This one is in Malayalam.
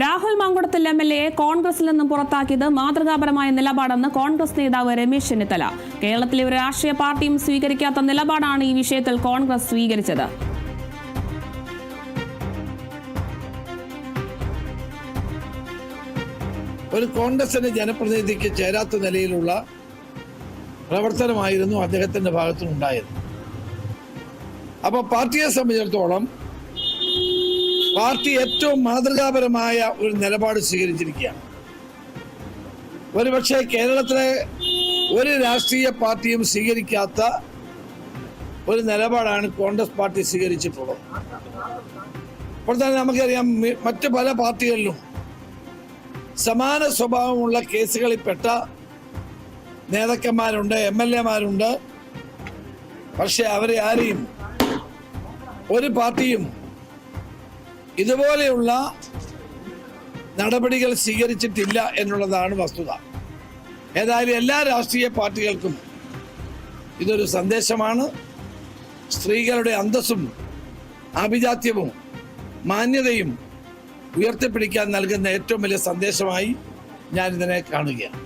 രാഹുൽ മാങ്കുടത്തിൽ MLA കോൺഗ്രസിൽ നിന്നും പുറത്താക്കിയത് മാതൃകാപരമായ നിലപാടെന്ന് കോൺഗ്രസ് നേതാവ് രമേശ് ചെന്നിത്തല. കേരളത്തിലെ ഒരു രാഷ്ട്രീയ പാർട്ടിയും സ്വീകരിക്കാത്ത നിലപാടാണ് ഈ വിഷയത്തിൽ കോൺഗ്രസ് സ്വീകരിച്ചത്. ഒരു കോൺഗ്രസിന്റെ ജനപ്രതിനിധിക്ക് ചേരാത്ത നിലയിലുള്ള പ്രവർത്തനമായിരുന്നു അദ്ദേഹത്തിന്റെ ഭാഗത്തുനിന്നുണ്ടായത്. അപ്പോൾ പാർട്ടിയെ സംബന്ധിച്ചിടത്തോളം പാർട്ടി ഏറ്റവും മാതൃകാപരമായ ഒരു നിലപാട് സ്വീകരിച്ചിരിക്കുകയാണ്. ഒരുപക്ഷെ കേരളത്തിലെ ഒരു രാഷ്ട്രീയ പാർട്ടിയും സ്വീകരിക്കാത്ത ഒരു നിലപാടാണ് കോൺഗ്രസ് പാർട്ടി സ്വീകരിച്ചിട്ടുള്ളത്. അപ്പോൾ തന്നെ നമുക്കറിയാം, മറ്റ് പല പാർട്ടികളിലും സമാന സ്വഭാവമുള്ള കേസുകളിൽപ്പെട്ട നേതാക്കന്മാരുണ്ട്, MLA-മാരുണ്ട്. പക്ഷെ അവരെ ആരെയും ഒരു പാർട്ടിയും ഇതുപോലെയുള്ള നടപടികൾ സ്വീകരിച്ചിട്ടില്ല എന്നുള്ളതാണ് വസ്തുത. ഏതായാലും എല്ലാ രാഷ്ട്രീയ പാർട്ടികൾക്കും ഇതൊരു സന്ദേശമാണ്. സ്ത്രീകളുടെ അന്തസ്സും ആഭിജാത്യവും മാന്യതയും ഉയർത്തിപ്പിടിക്കാൻ നൽകുന്ന ഏറ്റവും വലിയ സന്ദേശമായി ഞാനിതിനെ കാണുകയാണ്.